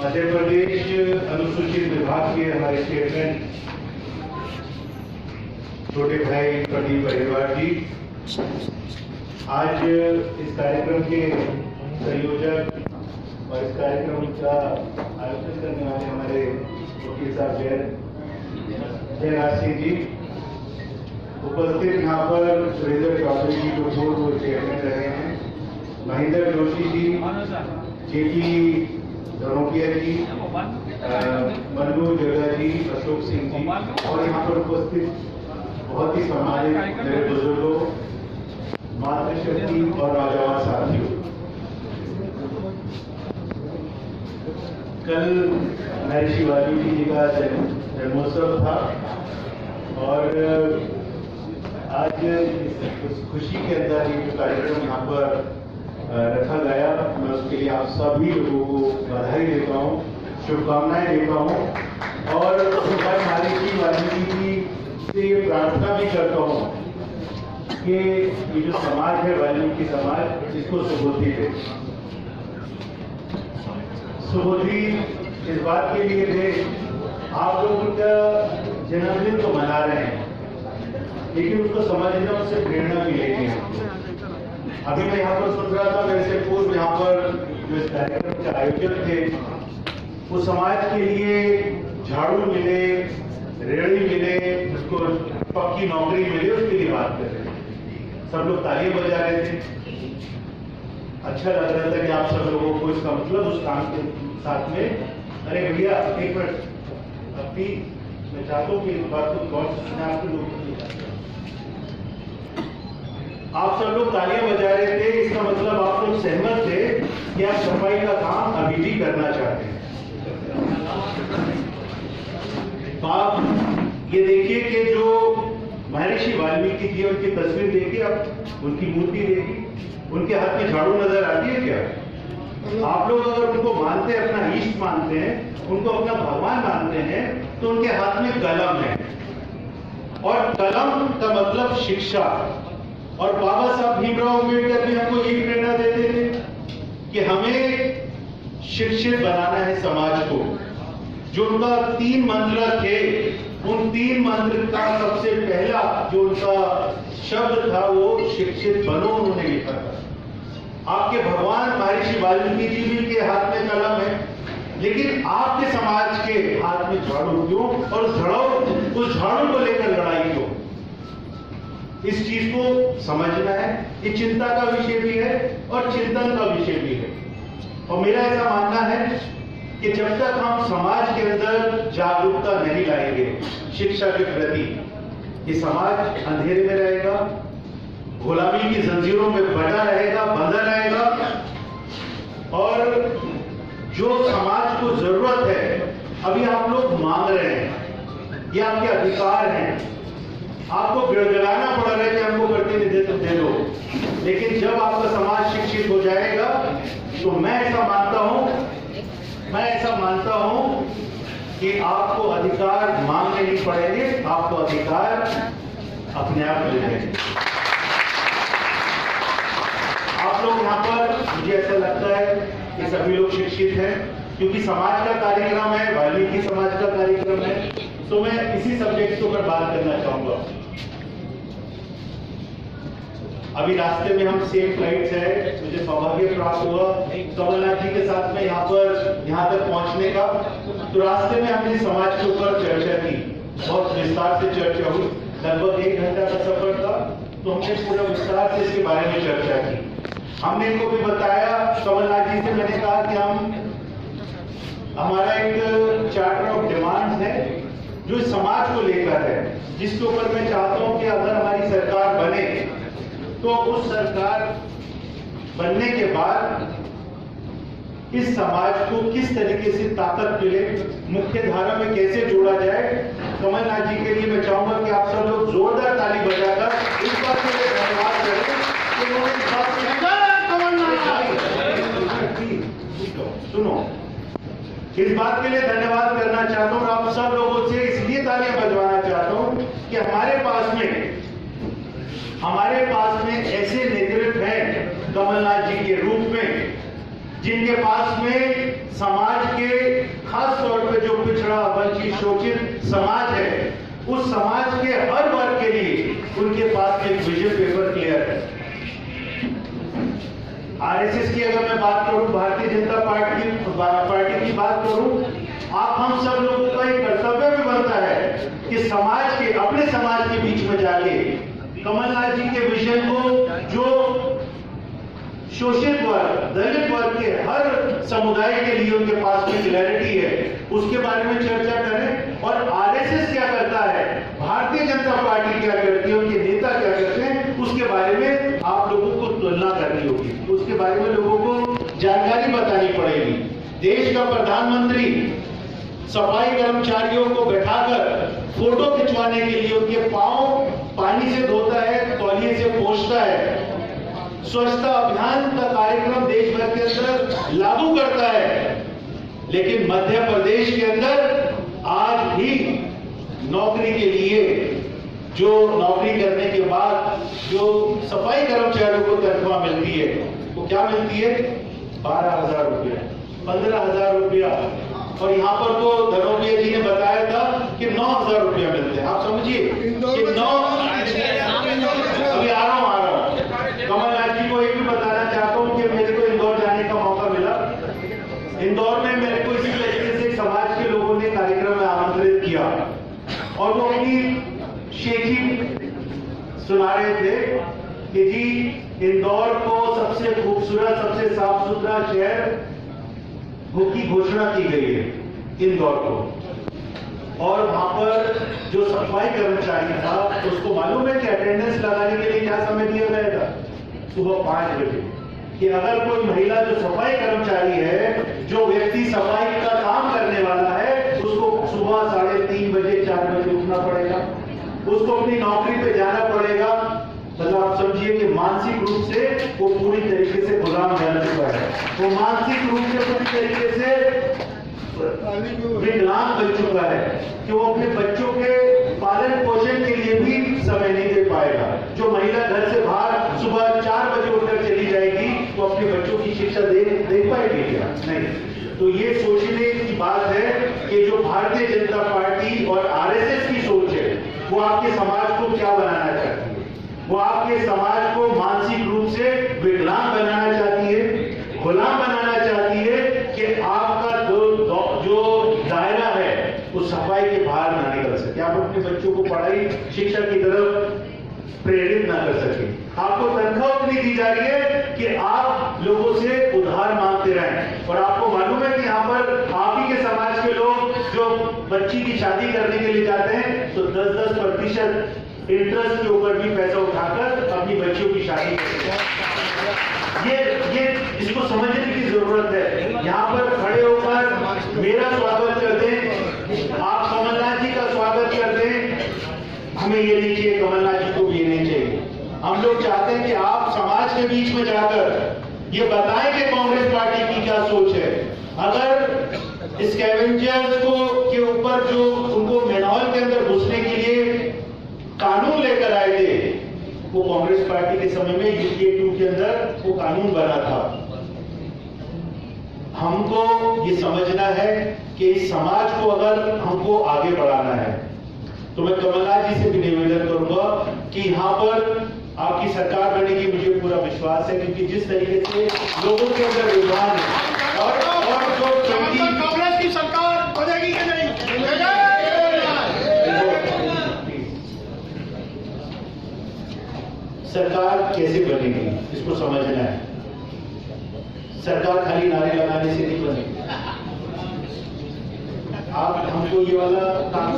मध्य प्रदेश अनुसूचित विभाग के हमारे चेयरमैन छोटे भाई प्रदीप अहिरवार जी, आज इस कार्यक्रम के संयोजक और इस कार्यक्रम का आयोजन करने वाले हमारे वकील साहब जयराज सिंह जी, उपस्थित यहाँ पर सुरेंद्र चौधरी जी जो पूर्व चेयरमैन रहे हैं, महेंद्र जोशी जी, जेपी धनोपिया जी, मन्नू जगा जी, अशोक सिंह जी और यहाँ पर उपस्थित बहुत ही सम्मानित मेरे बुजुर्गों, मातृशक्ति और नौजवान साथियों। कल महर्षि वाल्मीकि जी का जन्मोत्सव था और आज इस खुशी के अंदर ये जो कार्यक्रम यहाँ पर रखा गया, मैं उसके लिए आप सभी लोगों को बधाई देता हूँ, शुभकामनाएं देता हूँ और महर्षि वाल्मीकि जी से ये प्रार्थना भी करता हूँ कि ये जो समाज है वाल्मीकि समाज, इसको सुबुद्धि दे। सुबुद्धि इस बात के लिए दे, आप लोग उनका जन्मदिन तो मना रहे हैं लेकिन उसको समझने उससे प्रेरणा मिलेगी। अभी मैं यहाँ पर सुन रहा था, मेरे से पूर्व यहाँ पर जो इस कार्यक्रम के आयोजक थे, वो समाज के लिए झाड़ू मिले, रेहड़ी मिले, उसको पक्की नौकरी मिले, उसके लिए बात कर रहे थे। सब लोग तालियां बजा रहे थे। अच्छा लग रहा था कि आप सब लोगों को इसका मतलब उस काम के साथ में, अरे भैया एक मिनट, अभी मैं चाहता हूँ कि इस बात को गौर से सुना। आप सब लोग तालियां बजा रहे थे, इसका मतलब आप लोग सहमत थे कि आप सफाई का काम अभी भी करना चाहते हैं। तो आप ये देखिए कि जो महर्षि वाल्मीकि जी, उनकी तस्वीर देखिए, आप उनकी मूर्ति देखिए, उनके हाथ में झाड़ू नजर आती है क्या? आप लोग अगर उनको मानते हैं, अपना ईष्ट मानते हैं, उनको अपना भगवान मानते हैं, तो उनके हाथ में कलम है और कलम का मतलब शिक्षा। और बाबा साहब भीमराव अम्बेडकर भी हमको यही प्रेरणा देते थे कि हमें शिक्षित बनाना है समाज को। जो उनका 3 मंत्र थे, उन 3 मंत्र का सबसे पहला जो उनका शब्द था वो शिक्षित बनो, उन्होंने लिखा था। आपके भगवान महर्षि वाल्मीकि जी भी के हाथ में कलम है, लेकिन आपके समाज के हाथ में झाड़ू क्यों? और उस झाड़ू को लेकर लड़ाई क्यों? इस चीज को समझना है। ये चिंता का विषय भी है और चिंतन का विषय भी है। और मेरा ऐसा मानना है कि जब तक हम समाज के अंदर जागरूकता नहीं लाएंगे शिक्षा के प्रति, ये समाज अंधेरे में रहेगा, गुलामी की जंजीरों में बंधा रहेगा, बंधा रहेगा। और जो समाज को जरूरत है, अभी आप लोग मांग रहे हैं, ये आपके अधिकार हैं, आपको गिड़गिड़ाना पड़ रहा है कि हमको प्रतिनिधित्व दे दो। लेकिन जब आपका समाज शिक्षित हो जाएगा तो मैं ऐसा मानता हूं कि आपको अधिकार मांगने नहीं पड़ेंगे, आपको अधिकार अपने आप मिल जाएंगे। आप लोग यहाँ पर, मुझे ऐसा लगता है कि सभी लोग शिक्षित हैं, क्योंकि समाज का कार्यक्रम है, वाल्मीकि समाज का कार्यक्रम है, तो मैं इसी सब्जेक्ट के ऊपर बात करना चाहूंगा। अभी रास्ते में हम सेम फ्लाइट से है, मुझे सौभाग्य प्राप्त हुआ कमलनाथ जी के साथ में यहाँ तक पहुंचने का। तो रास्ते में हमने समाज के ऊपर चर्चा की, बहुत विस्तार से चर्चा हुई, लगभग 1 घंटा का सफर था, तो हमने पूरा विस्तार से इसके बारे में चर्चा की। हमने इनको भी बताया, कमलनाथ जी से मैंने कहा कि हमारा एक चार्टर ऑफ डिमांड्स है जो समाज को लेकर है, जिसके ऊपर मैं चाहता हूं कि अगर हमारी सरकार बने तो उस सरकार बनने के बाद इस समाज को किस तरीके से ताकत मिले, मुख्य धारा में कैसे जोड़ा जाए। कमलनाथ जी के लिए मैं चाहूंगा कि आप सब लोग जोरदार ताली बजाकर इस बात के लिए धन्यवाद करें कि उन्होंने इस बात सुनो, इस बात के लिए धन्यवाद करना चाहता हूं। आप सब लोगों से इसलिए तालियां बजवाना चाहता हूं कि हमारे पास में ऐसे नेतृत्व हैं कमलनाथ जी के रूप में जिनके पास में समाज के खास तौर पे जो पिछड़ा वंचित शोषित समाज है, उस समाज के हर वर्ग के लिए उनके पास एक विजन पेपर क्लियर है। आरएसएस की अगर मैं बात करूं, भारतीय जनता पार्टी की बात करूं, आप हम सब लोगों का एक कर्तव्य भी बनता है कि समाज के अपने समाज के बीच में जाके कमलनाथ जी के विजन को, जो शोषित वर्ग, दलित वर्ग के हर समुदाय के लिए उनके पास में क्लैरिटी है, उसके बारे में चर्चा करें। और आरएसएस क्या करता है, भारतीय जनता पार्टी क्या करती है, उनके नेता क्या करते हैं, उसके बारे में आप लोगों को तुलना करनी होगी, उसके बारे में लोगों को जानकारी बतानी पड़ेगी। देश का प्रधानमंत्री सफाई कर्मचारियों को बैठाकर फोटो खिंचवाने के लिए उनके पांव पानी से धोता है, तौलिए से पोंछता है, स्वच्छता अभियान का कार्यक्रम देश भर के अंदर लागू करता है, लेकिन मध्य प्रदेश के अंदर आज भी नौकरी के लिए, जो नौकरी करने के बाद जो सफाई कर्मचारियों को तनख्वाह मिलती है, वो क्या मिलती है? 12,000 रुपया, 15,000 रुपया। और यहाँ पर तो धनोपिया जी ने बताया था कि 9,000 रुपया मिलते हैं। आप समझिए कि 9, अभी आ रहा हूँ कमलनाथ जी को एक भी बताना चाहता हूँ कि मेरे को इंदौर जाने का मौका मिला। इंदौर में मेरे को इसी तरीके से समाज के लोगों ने कार्यक्रम में आमंत्रित किया और वो अपनी शेखी सुना रहे थे कि जी इंदौर को सबसे खूबसूरत, सबसे साफ सुथरा शहर की घोषणा की गई है इंदौर को। और वहां पर जो सफाई कर्मचारी था उसको मालूम है कि अटेंडेंस लगाने के लिए क्या समय दिया गया था? सुबह 5 बजे। कि अगर कोई महिला जो सफाई कर्मचारी है, जो व्यक्ति सफाई का काम करने वाला है, उसको सुबह 3:30 बजे 4 बजे उठना पड़ेगा, उसको अपनी नौकरी पे जाना पड़ेगा। मतलब आप समझिए कि मानसिक रूप से वो पूरी तरीके से गुलाम बन चुका है, वो मानसिक रूप से पूरी तरीके से विकलांग बन चुका है कि वो अपने बच्चों के पालन पोषण के लिए भी समय नहीं दे पाएगा। जो महिला घर से बाहर सुबह 4 बजे उठकर चली जाएगी, तो अपने बच्चों की शिक्षा दे पाएगी क्या? नहीं। तो ये सोचने की बात है कि जो भारतीय जनता पार्टी और आरएसएस की सोच है, वो आपके समाज को क्या बनाना चाहती है? वो आपके समाज को मानसिक रूप से विकलांग बनाना चाहती है, गुलाम बनाना चाहती है कि आपका जो दायरा है वो सफाई के बाहर ना निकल सके, आप अपने बच्चों को पढ़ाई शिक्षा की तरफ प्रेरित ना कर सके। आपको तनख्वाह उतनी दी जा रही है कि आप लोगों से उधार मांगते रहें। और आपको मालूम है कि यहाँ पर आप ही के समाज के लोग जो बच्ची की शादी करने के लिए जाते हैं, तो 10-10% इंटरेस्ट के ऊपर भी पैसा उठाकर अपनी बच्चियों की शादी करते हैं। ये इसको समझने की जरूरत है। यहाँ पर खड़े होकर मेरा स्वागत कर दें, आप कमलनाथ जी का स्वागत कर दें, हमें ये नहीं चाहिए, कमलनाथ जी को भी ये नहीं चाहिए। हम लोग चाहते हैं कि आप समाज के बीच में जाकर ये बताएं कि कांग्रेस पार्टी की क्या सोच है। अगर स्कैवेंजर्स को के ऊपर जो उनको मैनहॉल के अंदर घुसने के लिए कानून लेकर आए थे, वो कांग्रेस पार्टी के समय में यूपीए 2 के अंदर वो कानून बना था। हमको ये समझना है कि इस समाज को अगर हमको आगे बढ़ाना है, तो मैं कमलनाथ जी से भी निवेदन करूंगा कि यहाँ पर आपकी सरकार बनेगी, मुझे पूरा विश्वास है, क्योंकि जिस तरीके से लोगों के अंदर रुझान है और जो कांग्रेस की सरकार बनेगी कि नहीं? सरकार कैसे बनेगी इसको समझना है। सरकार खाली नारे लगाने से नहीं बनेगी। आप हमको ये वाला काम